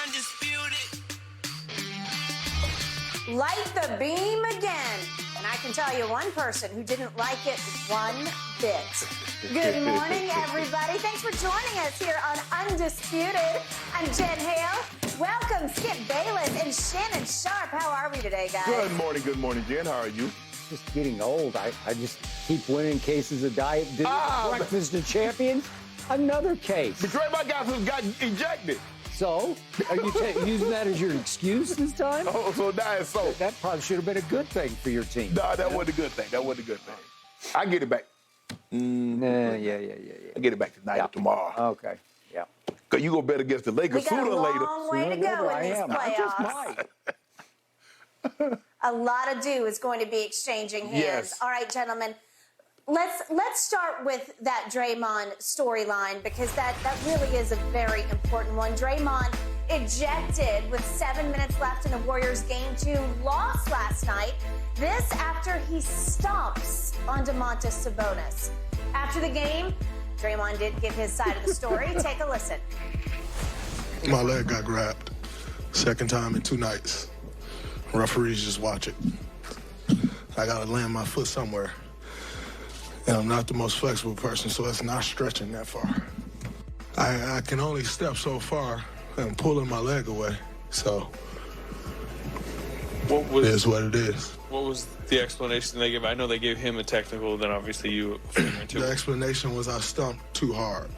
Undisputed. Light the beam again. And I can tell you one person who didn't like it one bit. Good morning, everybody. Thanks for joining us here on Undisputed. I'm Jen Hale. Welcome, Skip Bayless and Shannon Sharp. How are we today, guys? Good morning, Jen. How are you? Just getting old. I just keep winning cases of diet. Breakfast of champions. Another case. But Draymond got ejected. So, are you using that as your excuse this time? Oh, so now it's so. That probably should have been a good thing for your team. No, that wasn't a good thing. I get it back. Yeah. I get it back tonight or tomorrow. Okay, yeah. Because you go bet against the Lakers sooner or later. We got a long way to go in these playoffs. A lot of dew is going to be exchanging hands. Yes. All right, gentlemen. Let's start with that Draymond storyline because that really is a very important one. Draymond ejected with 7 minutes left in the Warriors game 2, lost last night. This after he stomps on Domantas Sabonis. After the game, Draymond did give his side of the story. Take a listen. My leg got grabbed. Second time in 2 nights. Referees just watch it. I gotta land my foot somewhere. And I'm not the most flexible person, so it's not stretching that far. I can only step so far and pulling my leg away. So it is what it is. What was the explanation they gave? I know they gave him a technical, then obviously you too. The explanation was I stumped too hard.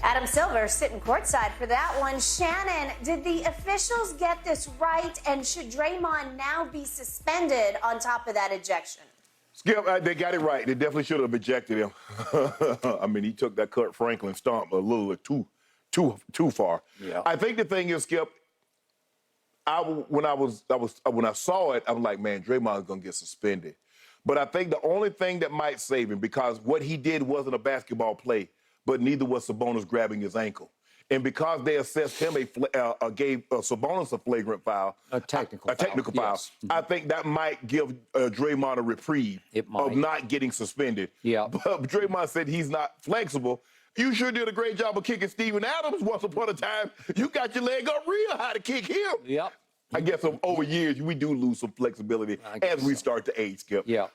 Adam Silver sitting courtside for that one. Shannon, did the officials get this right? And should Draymond now be suspended on top of that ejection? Skip, they got it right. They definitely should have ejected him. I mean, he took that Kurt Franklin stomp a little too far. Yeah. I think the thing is, Skip, when I saw it, I'm like, man, Draymond's gonna get suspended. But I think the only thing that might save him, because what he did wasn't a basketball play, but neither was Sabonis grabbing his ankle. And because they assessed him gave Sabonis a flagrant foul, a technical foul, yes. I think that might give Draymond a reprieve of not getting suspended. Yeah. But Draymond said he's not flexible. You sure did a great job of kicking Steven Adams once upon a time. You got your leg up real high to kick him. Yep. I guess over years, we do lose some flexibility as we start to age, Skip. Yeah.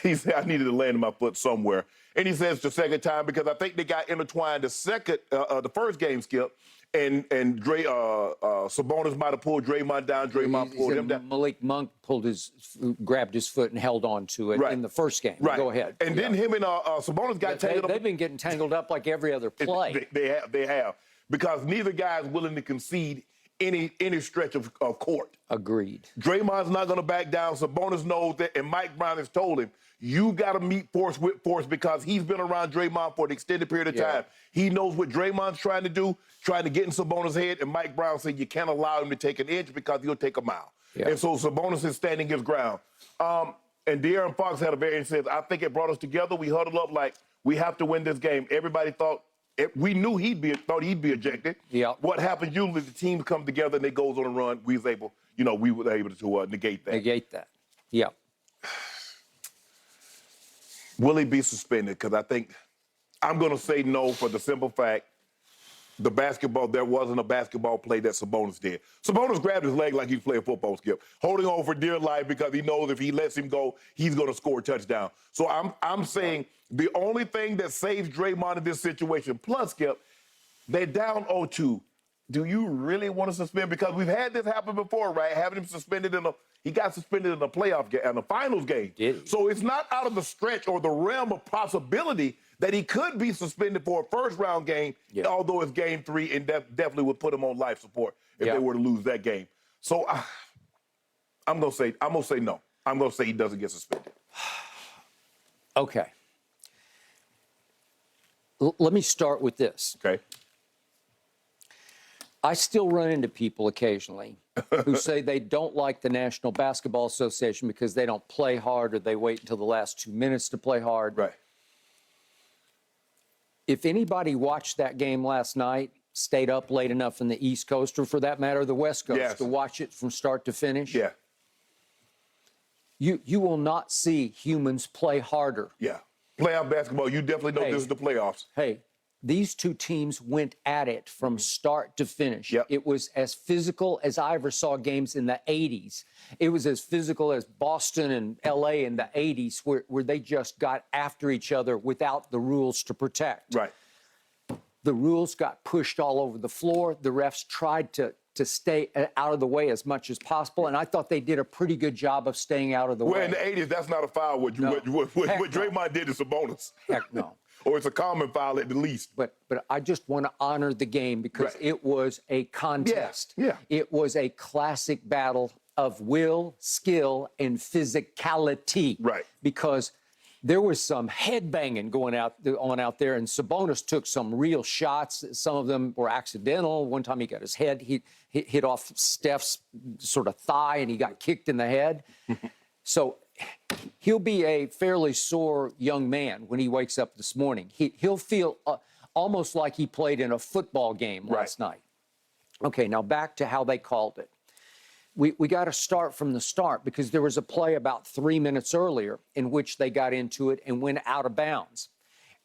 He said, I needed to land my foot somewhere. And he says the second time because I think they got intertwined the first game, Skip, and Sabonis might have pulled Draymond down. Draymond pulled him down. Malik Monk grabbed his foot and held on to it in the first game. Right. Go ahead. And then him and Sabonis got tangled up. They've been getting tangled up like every other play. They have. Because neither guy is willing to concede any stretch of court. Agreed. Draymond's not going to back down. Sabonis knows that, and Mike Brown has told him, you got to meet force with force because he's been around Draymond for an extended period of time. He knows what Draymond's trying to do, trying to get in Sabonis' head, and Mike Brown said you can't allow him to take an inch because he'll take a mile. Yeah. And so Sabonis is standing his ground. And De'Aaron Fox had a variant says, I think it brought us together. We huddled up like we have to win this game. Everybody we knew thought he'd be ejected. Yeah. What happens usually the teams come together and they goes on a run. We were able to negate that. Negate that. Yeah. Will he be suspended? Because I think I'm going to say no for the simple fact there wasn't a basketball play that Sabonis did. Sabonis grabbed his leg like he was playing football, Skip, holding on for dear life because he knows if he lets him go, he's going to score a touchdown. So I'm saying the only thing that saves Draymond in this situation, plus, Skip, they're down 0-2. Do you really want to suspend? Because we've had this happen before, right? Having him suspended he got suspended in the playoff game, in the finals game. So it's not out of the stretch or the realm of possibility that he could be suspended for a first-round game, although it's game 3, and that definitely would put him on life support if they were to lose that game. So I'm gonna say no. I'm gonna say he doesn't get suspended. Okay. Let me start with this. Okay. I still run into people occasionally who say they don't like the National Basketball Association because they don't play hard or they wait until the last 2 minutes to play hard. Right. If anybody watched that game last night, stayed up late enough in the East Coast, or for that matter, the West Coast, to watch it from start to finish, you will not see humans play harder. Yeah. Playoff basketball, you definitely know this is the playoffs. Hey, these two teams went at it from start to finish. Yep. It was as physical as I ever saw games in the 80s. It was as physical as Boston and LA in the 80s, where they just got after each other without the rules to protect. Right. The rules got pushed all over the floor. The refs tried to stay out of the way as much as possible, and I thought they did a pretty good job of staying out of the way. Well, in the 80s, that's not a foul, what Draymond did to Sabonis. Heck no. Or it's a common foul at the least. But I just want to honor the game because Right. it was a contest. Yeah. It was a classic battle of will, skill, and physicality. Right. Because there was some head banging going on out there, and Sabonis took some real shots. Some of them were accidental. One time he got his head hit off Steph's sort of thigh, and he got kicked in the head. So he'll be a fairly sore young man when he wakes up this morning. He'll feel almost like he played in a football game last night. Okay, now back to how they called it. We got to start from the start because there was a play about 3 minutes earlier in which they got into it and went out of bounds.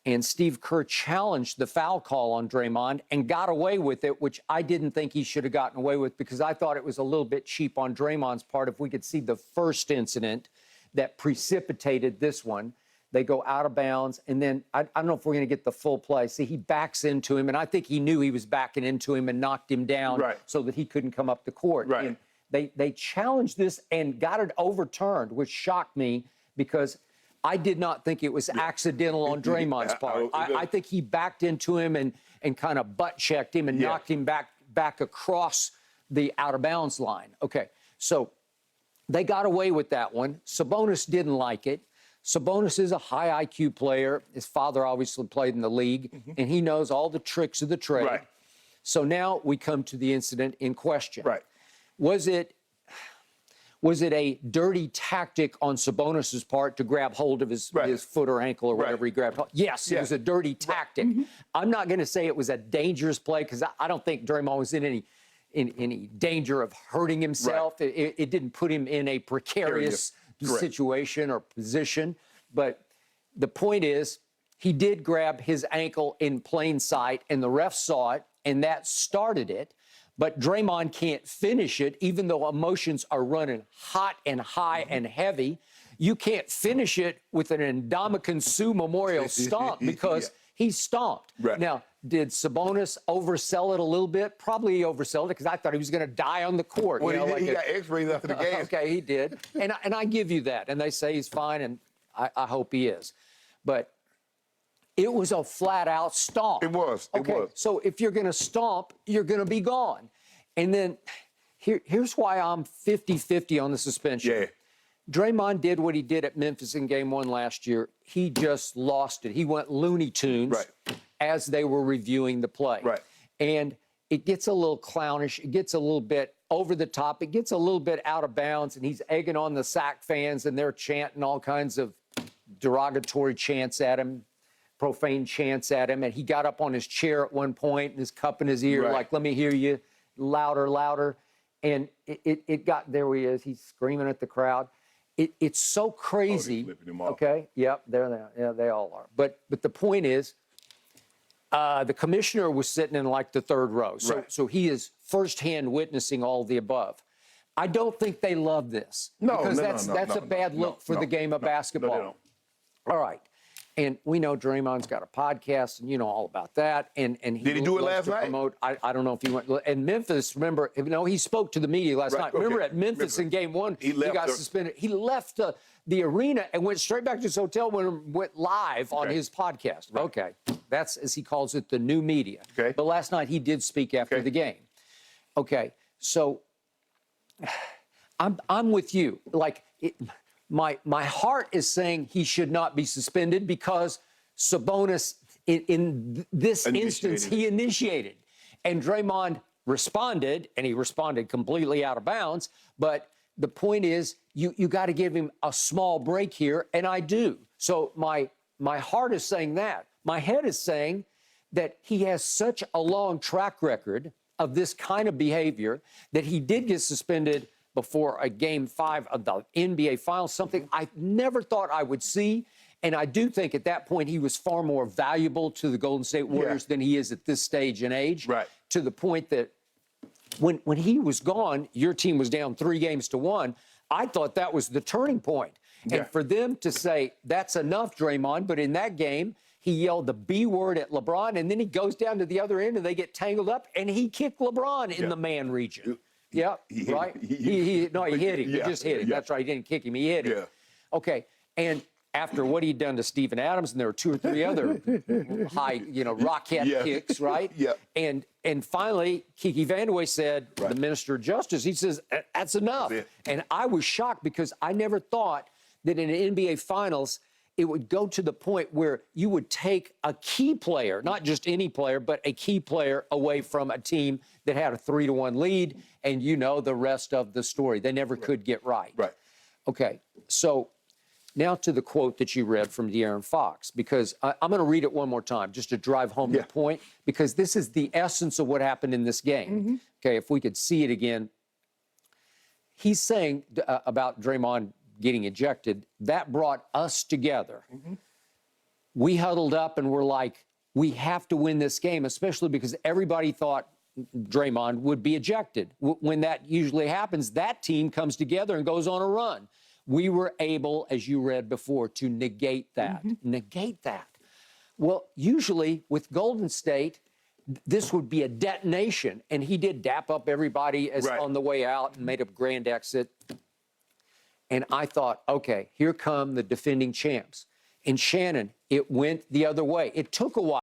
And Steve Kerr challenged the foul call on Draymond and got away with it, which I didn't think he should have gotten away with because I thought it was a little bit cheap on Draymond's part. If we could see the first incident that precipitated this one, they go out of bounds, and then I don't know if we're going to get the full play. See, he backs into him, and I think he knew he was backing into him and knocked him down so that he couldn't come up the court. Right. And they challenged this and got it overturned, which shocked me because I did not think it was accidental on Draymond's part. I think he backed into him and kind of butt-checked him and knocked him back across the out-of-bounds line. Okay, so they got away with that one. Sabonis didn't like it. Sabonis is a high IQ player. His father obviously played in the league, and he knows all the tricks of the trade. Right. So now we come to the incident in question. Right. Was it a dirty tactic on Sabonis's part to grab hold of his foot or ankle or whatever he grabbed? Yes, it was a dirty tactic. I'm not going to say it was a dangerous play because I don't think Draymond was in any danger of hurting himself. It didn't put him in a precarious situation or position. But the point is, he did grab his ankle in plain sight, and the ref saw it, and that started it. But Draymond can't finish it, even though emotions are running hot and high and heavy. You can't finish it with an Ndamukong Suh Memorial stomp because he stomped. Right. Now, did Sabonis oversell it a little bit? Probably he oversold it because I thought he was going to die on the court. Well, he got x-rays after the game. Okay, he did. And I give you that. And they say he's fine, and I hope he is. But it was a flat-out stomp. It was. Okay, so if you're going to stomp, you're going to be gone. And then here's why I'm 50-50 on the suspension. Yeah. Draymond did what he did at Memphis in Game 1 last year. He just lost it. He went Looney Tunes as they were reviewing the play. Right. And it gets a little clownish. It gets a little bit over the top. It gets a little bit out of bounds, and he's egging on the SAC fans, and they're chanting all kinds of derogatory chants at him, profane chants at him. And he got up on his chair at one point and his cup in his ear, like, let me hear you, louder, louder. And it got, there he is. He's screaming at the crowd. It's so crazy. Okay. Yep. Yeah, they all are. But the point is, the commissioner was sitting in like the third row. So he is firsthand witnessing all the above. I don't think they love this. Because that's a bad look for the game of basketball. All right. And we know Draymond's got a podcast, and you know all about that. And he did he do it last night? Promote, I don't know if he went. And Memphis, remember, he spoke to the media last night. Remember at Memphis in Game 1, he got suspended. He left the arena and went straight back to his hotel and went live on his podcast. Okay, that's, as he calls it, the new media. Okay. But last night he did speak after the game. Okay, so I'm with you. Like, my heart is saying he should not be suspended because Sabonis, in this instance, he initiated. And Draymond responded, and he responded completely out of bounds. But the point is, you got to give him a small break here, and I do. So my heart is saying that. My head is saying that he has such a long track record of this kind of behavior that he did get suspended before a Game 5 of the NBA Finals, something I never thought I would see. And I do think at that point he was far more valuable to the Golden State Warriors than he is at this stage in age. Right. To the point that when he was gone, your team was down 3-1. I thought that was the turning point. Yeah. And for them to say, that's enough, Draymond, but in that game, he yelled the B word at LeBron, and then he goes down to the other end and they get tangled up, and he kicked LeBron in the man region. Yeah, right? He hit him. He just hit him. That's right. He didn't kick him. He hit him. Okay. And after what he'd done to Steven Adams, and there were 2 or 3 other high, rockhead kicks, right? Yeah. And finally, Kiki Vandeweghe said, the Minister of Justice, he says, that's enough. That's it. And I was shocked because I never thought that in an NBA Finals, it would go to the point where you would take a key player, not just any player, but a key player away from a team that had a 3-1 lead, and you know the rest of the story. They never could get right. Right. Okay, so now to the quote that you read from De'Aaron Fox, because I'm going to read it one more time just to drive home the point, because this is the essence of what happened in this game. Okay, if we could see it again. He's saying about Draymond getting ejected, that brought us together. We huddled up and we're like, we have to win this game, especially because everybody thought Draymond would be ejected. When that usually happens, that team comes together and goes on a run. We were able, as you read before, to negate that. Negate that. Well, usually with Golden State, this would be a detonation. And he did dap up everybody on the way out and made a grand exit. And I thought, okay, here come the defending champs. In Shannon, it went the other way. It took a while.